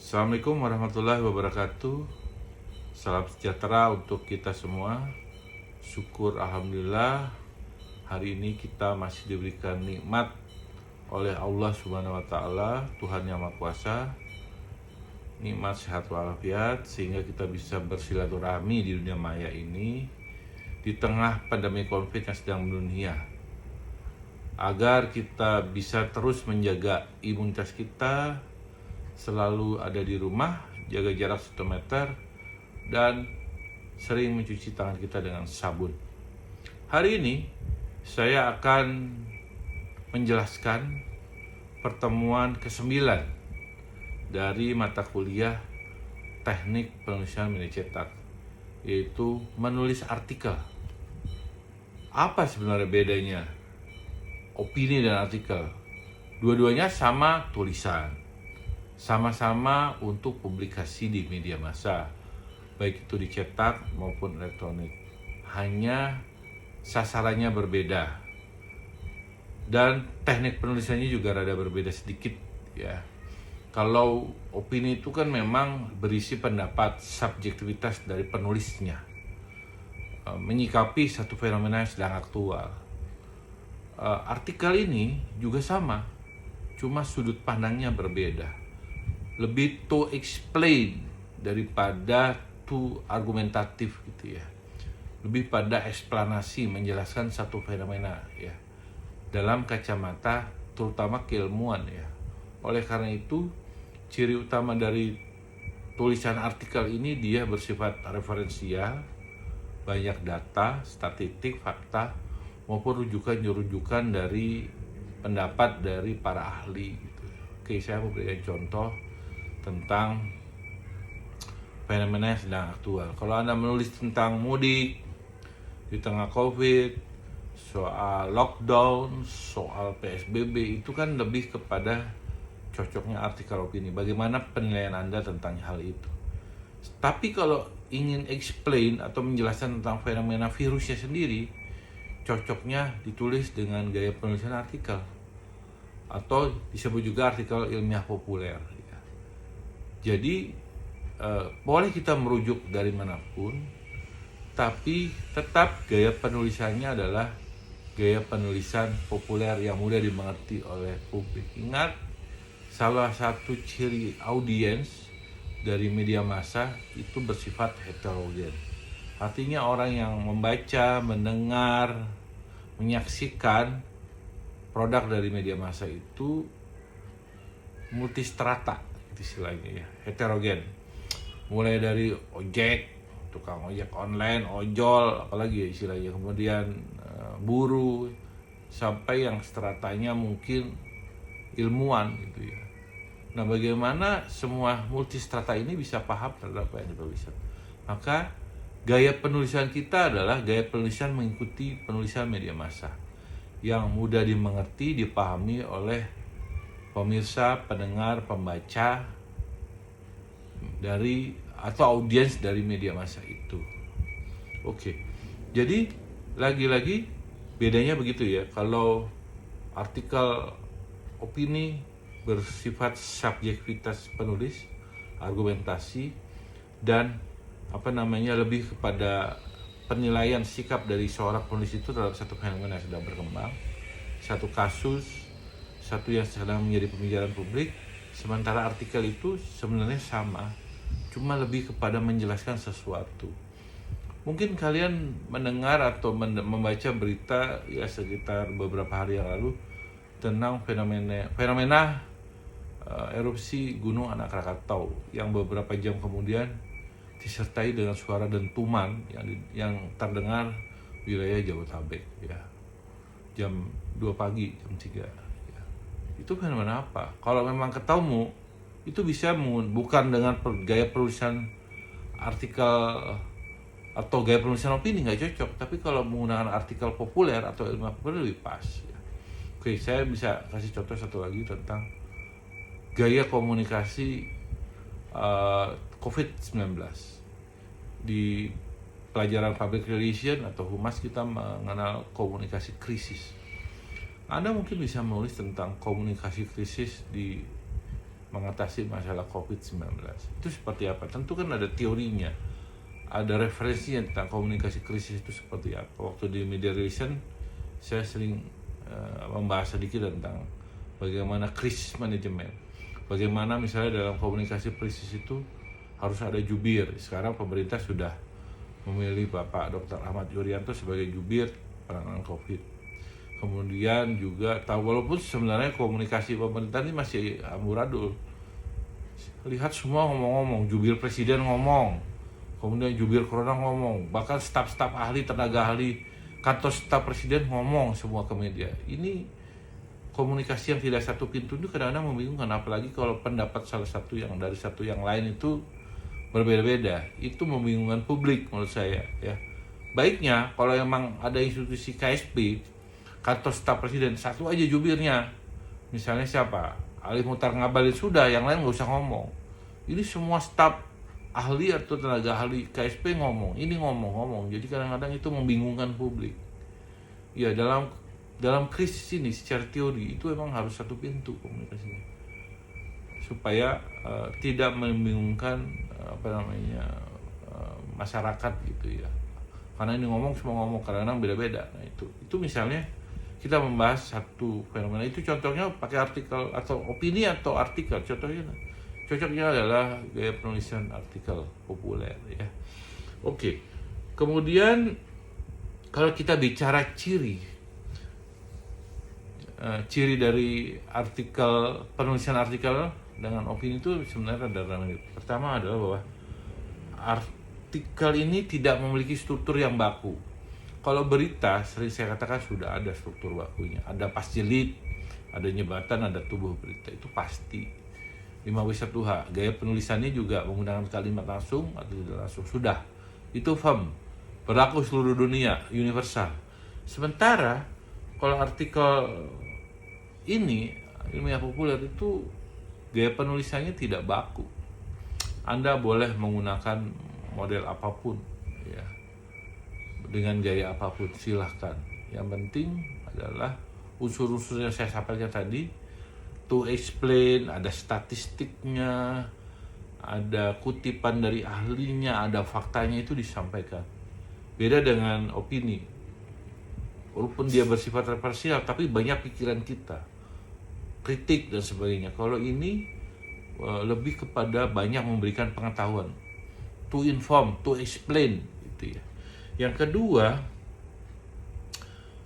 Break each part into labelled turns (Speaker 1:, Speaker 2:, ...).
Speaker 1: Assalamualaikum warahmatullahi wabarakatuh. Salam sejahtera untuk kita semua. Syukur alhamdulillah hari ini kita masih diberikan nikmat oleh Allah Subhanahu wa taala, Tuhan yang Maha Kuasa. Nikmat sehat walafiat sehingga kita bisa bersilaturahmi di dunia maya ini di tengah pandemi Covid yang sedang mendunia. Agar kita bisa terus menjaga imunitas kita, selalu ada di rumah, jaga jarak 1 meter, dan sering mencuci tangan kita dengan sabun. Hari ini saya akan menjelaskan pertemuan ke-9 dari mata kuliah teknik penulisan media cetak, yaitu menulis artikel. Apa sebenarnya bedanya opini dan artikel? Dua-duanya sama tulisan, sama-sama untuk publikasi di media massa, baik itu dicetak maupun elektronik. Hanya sasarannya berbeda dan teknik penulisannya juga rada berbeda sedikit ya. Kalau opini itu kan memang berisi pendapat, subjektivitas dari penulisnya, menyikapi satu fenomena yang sedang aktual. Artikel ini juga sama, cuma sudut pandangnya berbeda, lebih to explain daripada to argumentatif gitu ya, lebih pada eksplanasi, menjelaskan satu fenomena ya dalam kacamata terutama keilmuan ya. Oleh karena itu ciri utama dari tulisan artikel ini dia bersifat referensial, banyak data, statistik, fakta maupun rujukan dari pendapat dari para ahli gitu. Oke, saya mau berikan contoh tentang fenomena yang sedang aktual. Kalau Anda menulis tentang mudik di tengah Covid, soal lockdown, soal PSBB, itu kan lebih kepada cocoknya artikel opini. Bagaimana penilaian Anda tentang hal itu? Tapi kalau ingin explain atau menjelaskan tentang fenomena virusnya sendiri, cocoknya ditulis dengan gaya penulisan artikel, atau disebut juga artikel ilmiah populer. Jadi boleh kita merujuk dari manapun, tapi tetap gaya penulisannya adalah gaya penulisan populer yang mudah dimengerti oleh publik. Ingat, salah satu ciri audiens dari media massa itu bersifat heterogen. Artinya orang yang membaca, mendengar, menyaksikan produk dari media massa itu multistrata istilahnya ya, heterogen. Mulai dari ojek, tukang ojek online, ojol, apalagi ya istilahnya, kemudian buruh, sampai yang stratanya mungkin ilmuwan gitu ya. Nah, bagaimana semua multistrata ini bisa paham terhadap apa yang dituliskan? Maka gaya penulisan kita adalah gaya penulisan mengikuti penulisan media massa yang mudah dimengerti, dipahami oleh pemirsa, pendengar, pembaca dari atau audiens dari media massa itu. Oke. Jadi lagi-lagi bedanya begitu ya. Kalau artikel opini bersifat subjektivitas penulis, argumentasi, dan lebih kepada penilaian sikap dari seorang penulis itu terhadap satu fenomena yang sedang berkembang, satu kasus, satu yang sedang menjadi pembicaraan publik. Sementara artikel itu sebenarnya sama, cuma lebih kepada menjelaskan sesuatu. Mungkin kalian mendengar atau membaca berita ya sekitar beberapa hari yang lalu tentang fenomena erupsi Gunung Anak Krakatau yang beberapa jam kemudian disertai dengan suara dentuman yang terdengar wilayah Jabodetabek ya. Jam 2 pagi, jam 3 ya. Itu fenomena apa? Kalau memang ketemu, itu bisa bukan dengan gaya penulisan artikel atau gaya penulisan opini, nggak cocok. Tapi kalau menggunakan artikel populer atau ilmiah populer lebih pas ya. Oke, saya bisa kasih contoh satu lagi tentang gaya komunikasi COVID-19. Di pelajaran Public Relation atau Humas kita mengenal komunikasi krisis. Anda mungkin bisa menulis tentang komunikasi krisis di mengatasi masalah COVID-19. Itu seperti apa? Tentu kan ada teorinya, ada referensinya tentang komunikasi krisis itu seperti apa. Waktu di media relation, saya sering membahas sedikit tentang bagaimana krisis manajemen. Bagaimana misalnya dalam komunikasi krisis itu harus ada jubir. Sekarang pemerintah sudah memilih Bapak Dr. Ahmad Yuryanto sebagai jubir penanganan COVID. Kemudian juga walaupun sebenarnya komunikasi pemerintah ini masih amburadul. Lihat semua ngomong-ngomong, jubir presiden ngomong, kemudian jubir corona ngomong, bahkan staf-staf ahli, tenaga ahli, kantor staf presiden ngomong semua ke media. Ini komunikasi yang tidak satu pintu itu kadang-kadang membingungkan, apalagi kalau pendapat salah satu yang dari satu yang lain itu berbeda-beda. Itu membingungkan publik menurut saya ya. Baiknya kalau emang ada institusi KSP, kantor staf presiden, satu aja jubirnya. Misalnya siapa? Ali Muhtar Ngabalin, sudah, yang lain nggak usah ngomong. Ini semua staf ahli atau tenaga ahli KSP ngomong, ini ngomong. Jadi kadang-kadang itu membingungkan publik. Ya, dalam krisis ini secara teori itu emang harus satu pintu komunikasinya, supaya tidak membingungkan masyarakat gitu ya. Karena ini ngomong, semua ngomong, kadang-kadang beda-beda. Nah itu misalnya kita membahas satu fenomena, itu contohnya pakai artikel atau opini atau artikel. Cocoknya adalah gaya penulisan artikel populer ya. Oke. Kemudian kalau kita bicara ciri dari artikel, penulisan artikel dengan opini itu sebenarnya ada. Pertama adalah bahwa artikel ini tidak memiliki struktur yang baku. Kalau berita, sering saya katakan sudah ada struktur bakunya. Ada pasti lead, ada nyebatan, ada tubuh berita. Itu pasti. 5W1H. Gaya penulisannya juga menggunakan kalimat langsung atau tidak langsung. Sudah. Itu firm. Berlaku seluruh dunia, universal. Sementara, kalau artikel ini, ilmiah populer itu, gaya penulisannya tidak baku. Anda boleh menggunakan model apapun, ya, dengan gaya apapun, silahkan. Yang penting adalah unsur-unsur yang saya sampaikan tadi, to explain, ada statistiknya, ada kutipan dari ahlinya, ada faktanya, itu disampaikan. Beda dengan opini, walaupun dia bersifat referensial, tapi banyak pikiran kita, kritik dan sebagainya. Kalau ini lebih kepada banyak memberikan pengetahuan, to inform, to explain, gitu ya. Yang kedua,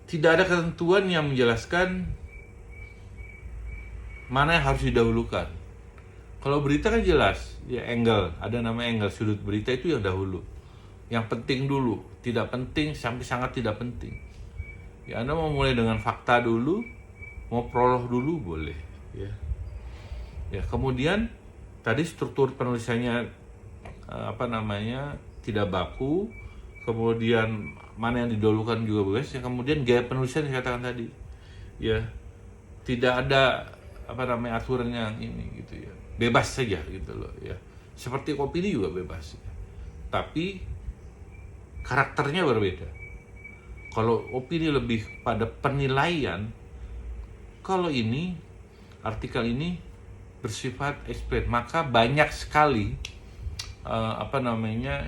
Speaker 1: tidak ada ketentuan yang menjelaskan mana yang harus didahulukan. Kalau berita kan jelas, ya angle, ada nama angle, sudut berita itu yang dahulu. Yang penting dulu, tidak penting sampai sangat tidak penting. Ya, Anda mau mulai dengan fakta dulu, mau prolog dulu boleh, ya. Ya, kemudian tadi struktur penulisannya tidak baku, kemudian mana yang didahulukan juga bebas, ya. Kemudian gaya penulisan yang saya katakan tadi, ya, tidak ada aturan yang ini gitu ya, bebas saja gitu loh ya. Seperti opini juga bebas, ya. Tapi karakternya berbeda. Kalau opini lebih pada penilaian, kalau ini artikel ini bersifat explain, maka banyak sekali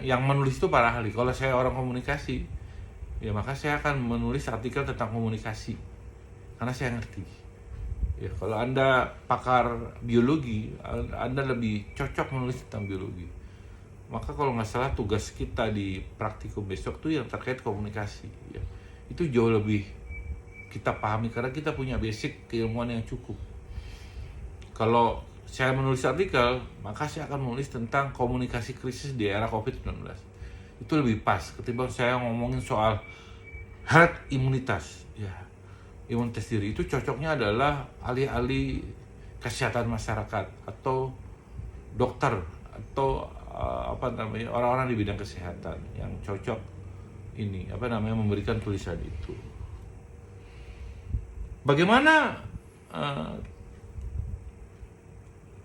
Speaker 1: yang menulis itu para ahli. Kalau saya orang komunikasi, ya maka saya akan menulis artikel tentang komunikasi karena saya ngerti. Ya, kalau Anda pakar biologi, Anda lebih cocok menulis tentang biologi. Maka kalau nggak salah tugas kita di praktikum besok tuh yang terkait komunikasi, ya. Itu jauh lebih kita pahami karena kita punya basic keilmuan yang cukup. Kalau saya menulis artikel, maka saya akan menulis tentang komunikasi krisis di era COVID-19. Itu lebih pas ketimbang saya ngomongin soal herd imunitas, ya. Imunitas diri itu cocoknya adalah ahli-ahli kesehatan masyarakat atau dokter atau orang-orang di bidang kesehatan yang cocok memberikan tulisan itu. Bagaimana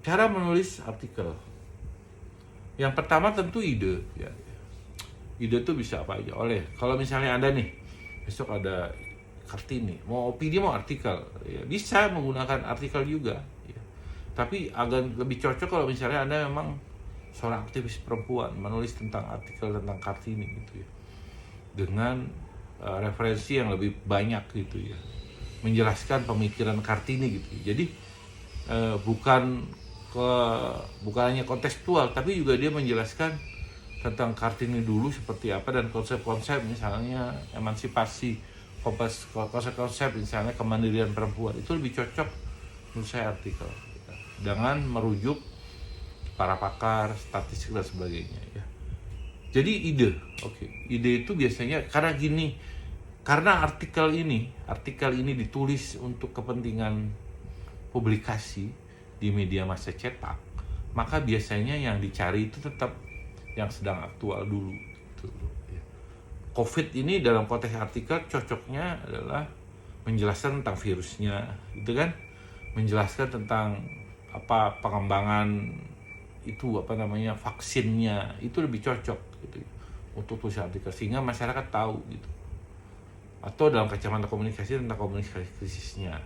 Speaker 1: cara menulis artikel? Yang pertama tentu ide, ya. Ide itu bisa apa aja. Kalau misalnya Anda nih besok ada Kartini, mau opini mau artikel, ya bisa menggunakan artikel juga, ya. Tapi agak lebih cocok kalau misalnya Anda memang seorang aktivis perempuan menulis tentang artikel tentang Kartini gitu ya, dengan referensi yang lebih banyak gitu ya, menjelaskan pemikiran Kartini gitu. Jadi bukan hanya kontekstual, tapi juga dia menjelaskan tentang Kartini dulu seperti apa dan konsep-konsep misalnya emansipasi, konsep-konsep misalnya kemandirian perempuan. Itu lebih cocok menurut saya artikel dengan merujuk para pakar, statistik dan sebagainya ya. Jadi ide itu biasanya karena artikel ini ditulis untuk kepentingan publikasi di media massa cetak, maka biasanya yang dicari itu tetap yang sedang aktual dulu gitu. COVID ini dalam konteks artikel cocoknya adalah menjelaskan tentang virusnya gitu kan, menjelaskan tentang apa pengembangan itu vaksinnya, itu lebih cocok gitu untuk tulisan artikel sehingga masyarakat tahu gitu. Atau dalam kacamata komunikasi tentang komunikasi krisisnya,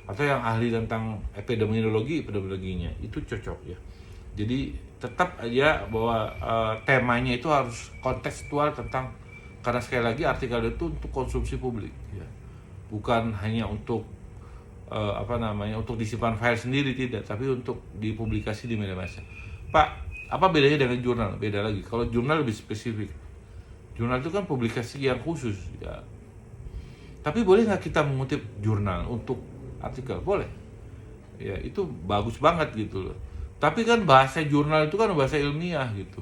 Speaker 1: atau yang ahli tentang epidemiologinya itu cocok ya. Jadi tetap aja bahwa temanya itu harus kontekstual karena sekali lagi artikel itu untuk konsumsi publik ya, bukan hanya untuk untuk disimpan file sendiri, tidak, tapi untuk dipublikasi di media massa. Pak, apa bedanya dengan jurnal? Beda lagi. Kalau jurnal lebih spesifik. Jurnal itu kan publikasi yang khusus ya. Tapi boleh nggak kita mengutip jurnal untuk artikel? Boleh. Ya, itu bagus banget gitu loh. Tapi kan bahasa jurnal itu kan bahasa ilmiah gitu.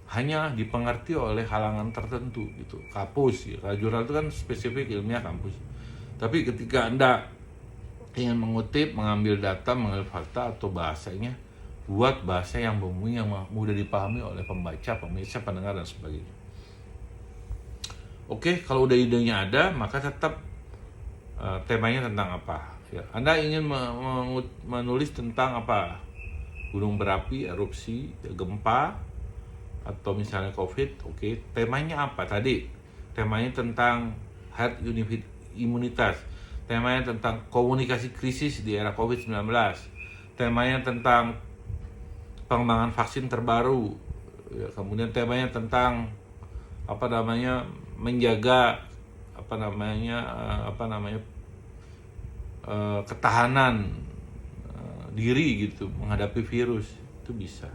Speaker 1: Hanya dipengerti oleh halangan tertentu gitu. Kampus ya. Kalau jurnal itu kan spesifik ilmiah kampus. Tapi ketika Anda ingin mengutip, mengambil data, mengambil fakta atau bahasanya, buat bahasa yang bumi yang mudah dipahami oleh pembaca, pemirsa, pendengar dan sebagainya. Oke, kalau udah idenya ada, maka tetap temanya tentang apa? Ya, Anda ingin menulis tentang apa? Gunung berapi, erupsi, gempa, atau misalnya COVID. Oke, temanya apa tadi? Temanya tentang herd imunitas. Temanya tentang komunikasi krisis di era COVID-19. Temanya tentang pengembangan vaksin terbaru. Ya, kemudian temanya tentang menjaga ketahanan diri gitu menghadapi virus, itu bisa.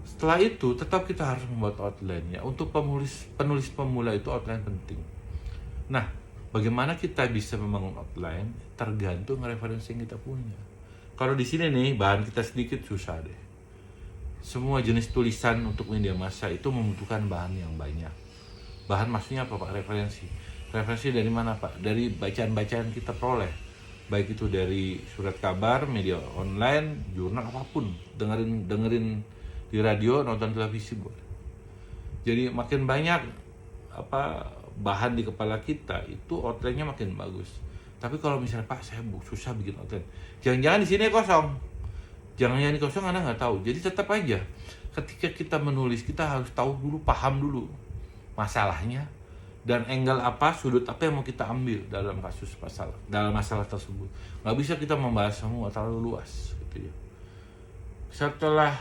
Speaker 1: Setelah itu tetap kita harus membuat outline ya. Untuk penulis pemula itu outline penting. Nah, bagaimana kita bisa membangun outline tergantung referensi yang kita punya. Kalau di sini nih bahan kita sedikit susah deh. Semua jenis tulisan untuk media massa itu membutuhkan bahan yang banyak. Bahan maksudnya apa Pak? Referensi. Referensi dari mana Pak? Dari bacaan-bacaan kita peroleh. Baik itu dari surat kabar, media online, jurnal, apapun. Dengerin di radio, nonton televisi boleh. Jadi makin banyak bahan di kepala kita, itu outline-nya makin bagus. Tapi kalau misalnya Pak saya susah bikin outline, jangan-jangan di sini kosong. Jangan-jangan kosong Anda nggak tahu. Jadi tetap aja ketika kita menulis kita harus tahu dulu, paham dulu masalahnya dan angle apa, sudut apa yang mau kita ambil dalam masalah tersebut. Nggak bisa kita membahas semua, terlalu luas gitu ya. Setelah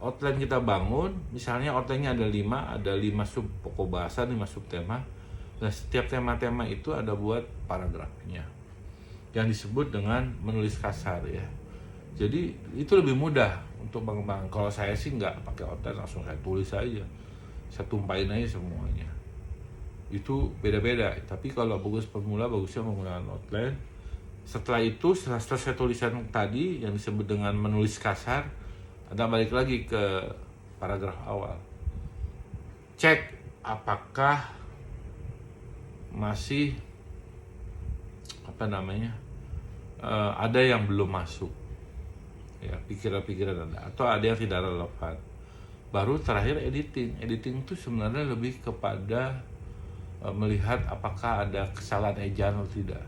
Speaker 1: outline kita bangun, misalnya outline-nya ada 5 sub pokok bahasan, 5 sub tema. Dan setiap tema-tema itu ada buat paragrafnya yang disebut dengan menulis kasar ya. Jadi itu lebih mudah untuk mengembangkan. Kalau saya sih nggak pakai outline, langsung saya tulis aja, saya tumpahin aja semuanya. Itu beda-beda. Tapi kalau bagus pemula, bagusnya menggunakan outline. Setelah itu, setelah selesai tulisan tadi yang disebut dengan menulis kasar, Anda balik lagi ke paragraf awal. Cek apakah masih ada yang belum masuk ya, pikiran-pikiran Anda, atau ada yang tidak relevan. Baru terakhir editing itu sebenarnya lebih kepada melihat apakah ada kesalahan ejaan atau tidak.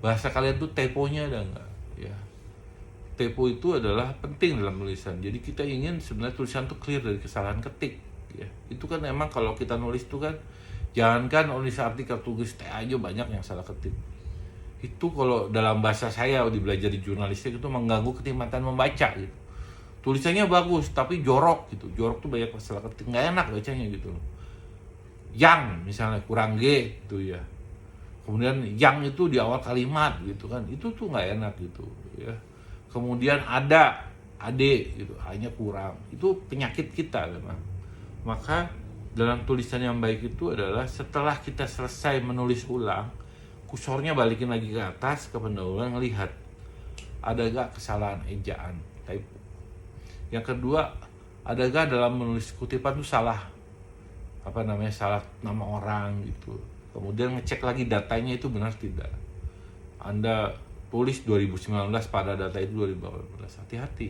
Speaker 1: Bahasa kalian tuh typonya ada nggak ya. Typo itu adalah penting dalam tulisan. Jadi kita ingin sebenarnya tulisan tuh clear dari kesalahan ketik ya. Itu kan emang kalau kita nulis tuh kan, jangankan nulis artikel, tulis teh aja banyak yang salah ketik. itu kalau dalam bahasa saya di belajar di jurnalistik itu mengganggu kenikmatan membaca gitu. Tulisannya bagus tapi jorok gitu. Jorok tuh banyak masalah ketik, nggak enak bacanya gitu. Yang misalnya kurang G gitu ya. Kemudian yang itu di awal kalimat gitu kan. Itu tuh nggak enak gitu ya. Kemudian ada ade gitu, hanya kurang. Itu penyakit kita memang. Maka dalam tulisan yang baik itu adalah setelah kita selesai menulis ulang, kursornya balikin lagi ke atas ke pendahuluan, ngelihat ada gak kesalahan ejaan, typo. Yang kedua, ada gak dalam menulis kutipan itu salah salah nama orang gitu. Kemudian ngecek lagi datanya itu benar tidak. Anda tulis 2019 pada data itu 2018, hati-hati.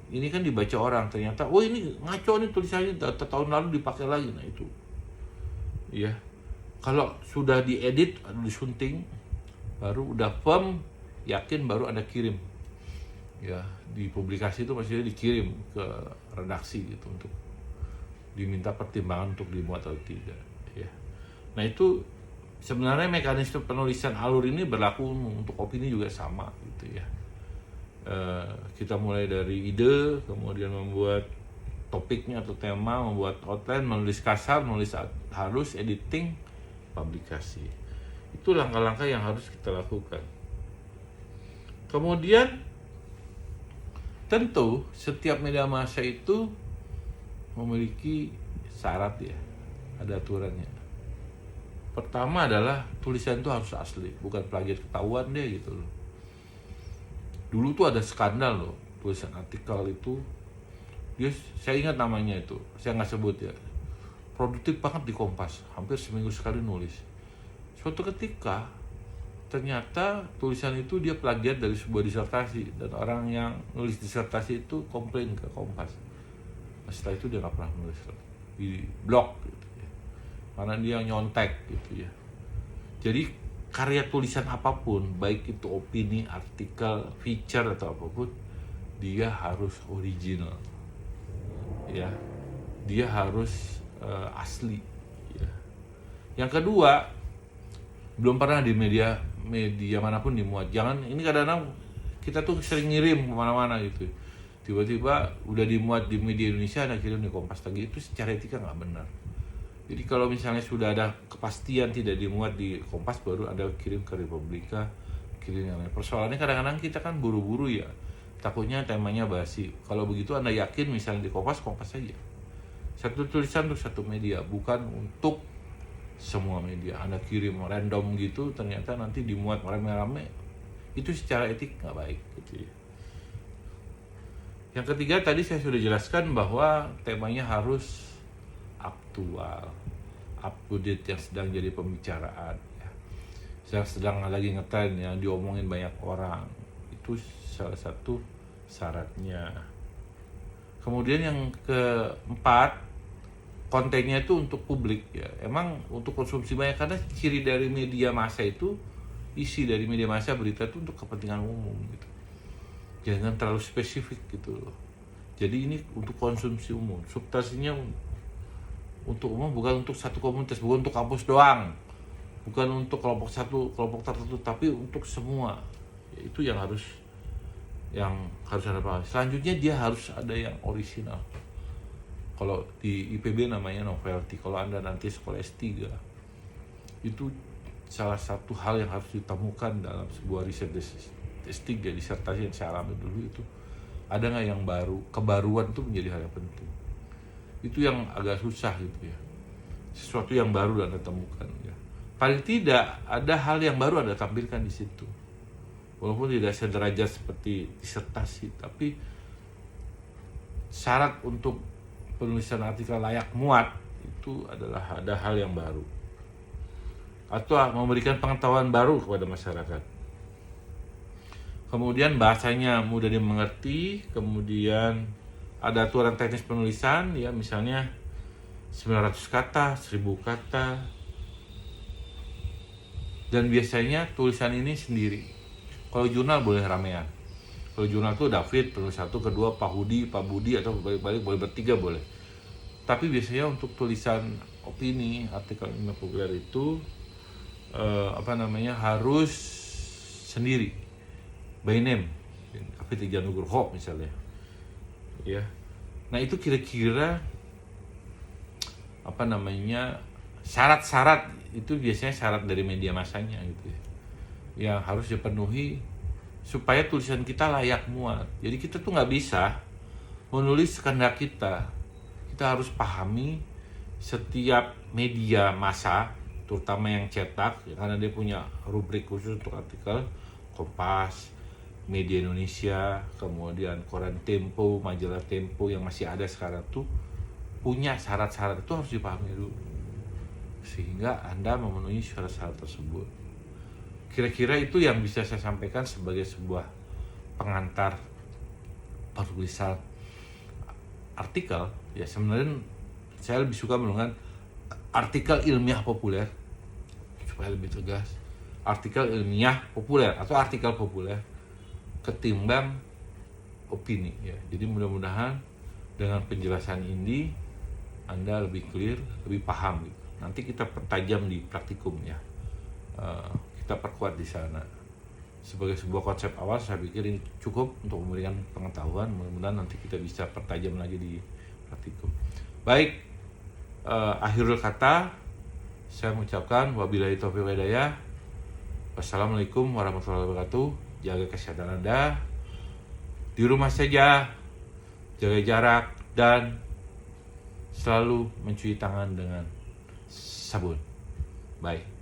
Speaker 1: Ini kan dibaca orang, ternyata oh ini ngaco nih tulisannya, data tahun lalu dipakai lagi. Nah itu ya, kalau sudah diedit, disunting, baru udah firm, yakin, baru Anda kirim ya. Di publikasi itu maksudnya dikirim ke redaksi gitu untuk diminta pertimbangan untuk dimuat atau tidak ya. Nah itu sebenarnya mekanisme penulisan alur ini berlaku untuk opini juga sama gitu ya. Kita mulai dari ide, kemudian membuat topiknya atau tema, membuat outline, menulis kasar, menulis halus, editing, publikasi. Itu langkah-langkah yang harus kita lakukan. Kemudian tentu setiap media massa itu memiliki syarat ya, ada aturannya. Pertama adalah tulisan itu harus asli, bukan plagiat ketahuan deh gitu loh. Dulu tuh ada skandal loh, tulisan artikel itu, saya ingat namanya itu, saya nggak sebut ya, produktif banget di Kompas, hampir seminggu sekali nulis. Suatu ketika ternyata tulisan itu dia plagiat dari sebuah disertasi, dan orang yang nulis disertasi itu komplain ke Kompas. Nah, setelah itu dia nggak pernah nulis di blog gitu ya, karena dia nyontek gitu ya. Jadi karya tulisan apapun, baik itu opini, artikel, feature atau apapun, dia harus original ya, dia harus asli ya. Yang kedua, belum pernah di media manapun dimuat. Jangan, ini kadang-kadang kita tuh sering ngirim kemana-mana gitu, tiba-tiba udah dimuat di media Indonesia, ada kirim di Kompas lagi, itu secara etika nggak benar. Jadi kalau misalnya sudah ada kepastian tidak dimuat di Kompas, baru ada kirim ke Republika, kirim yang lain. Persoalannya kadang-kadang kita kan buru-buru ya, takutnya temanya basi. Kalau begitu Anda yakin misalnya di Kompas saja. Satu tulisan untuk satu media, bukan untuk semua media. Anda kirim random gitu, ternyata nanti dimuat rame-rame, itu secara etik nggak baik gitu ya. Yang ketiga tadi saya sudah jelaskan bahwa temanya harus aktual, up to date, yang sedang jadi pembicaraan ya. Yang sedang lagi ngetren, yang diomongin banyak orang, itu salah satu syaratnya. Kemudian yang keempat, kontennya itu untuk publik ya, emang untuk konsumsi banyak, karena ciri dari media massa itu, isi dari media massa berita itu untuk kepentingan umum gitu, jangan terlalu spesifik gitu loh. Jadi ini untuk konsumsi umum, substansinya untuk umum, bukan untuk satu komunitas, bukan untuk kampus doang, bukan untuk kelompok tertentu, tapi untuk semua. Itu yang harus Anda pahami. Selanjutnya dia harus ada yang orisinal. Kalau di IPB namanya novelty, kalau Anda nanti sekolah S3, itu salah satu hal yang harus ditemukan dalam sebuah riset S3, disertasi yang saya alami dulu itu, ada nggak yang baru. Kebaruan itu menjadi hal yang penting. Itu yang agak susah gitu ya, sesuatu yang baru Anda temukan ya. Paling tidak ada hal yang baru Anda tampilkan di situ, walaupun tidak sederajat seperti disertasi, tapi syarat untuk penulisan artikel layak muat itu adalah ada hal yang baru atau memberikan pengetahuan baru kepada masyarakat. Kemudian bahasanya mudah dimengerti, kemudian ada aturan teknis penulisan ya, misalnya 900 kata, 1000 kata. Dan biasanya tulisan ini sendiri. Kalau jurnal boleh ramean. Kalau jurnal itu David, penulis 1, kedua Pak Budi, atau balik-balik boleh bertiga boleh. Tapi biasanya untuk tulisan opini, artikel ilmiah populer itu harus sendiri by name, KP3 Nugroho misalnya, ya. Nah itu kira-kira syarat-syarat itu biasanya syarat dari media massanya gitu ya, yang harus dipenuhi supaya tulisan kita layak muat. Jadi kita tuh nggak bisa menulis sekehendak kita. Kita harus pahami setiap media massa, terutama yang cetak, karena dia punya rubrik khusus untuk artikel. Kompas, Media Indonesia, kemudian koran Tempo, majalah Tempo yang masih ada sekarang tuh punya syarat-syarat itu harus dipahami dulu, sehingga Anda memenuhi syarat-syarat tersebut. Kira-kira itu yang bisa saya sampaikan sebagai sebuah pengantar penulisan artikel. Ya sebenarnya saya lebih suka menggunakan artikel ilmiah populer supaya lebih tegas. Artikel ilmiah populer atau artikel populer ketimbang opini ya. Jadi mudah-mudahan dengan penjelasan ini Anda lebih clear, lebih paham gitu. Nanti kita pertajam di praktikum ya. Kita perkuat di sana. Sebagai sebuah konsep awal saya pikir ini cukup untuk memberikan pengetahuan. Mudah-mudahan nanti kita bisa pertajam lagi di praktikum. Baik, akhirul kata saya mengucapkan wabillahi taufiq wal hidayah. Wassalamualaikum warahmatullahi wabarakatuh. Jaga kesehatan Anda di rumah saja, jaga jarak, dan selalu mencuci tangan dengan sabun. Bye.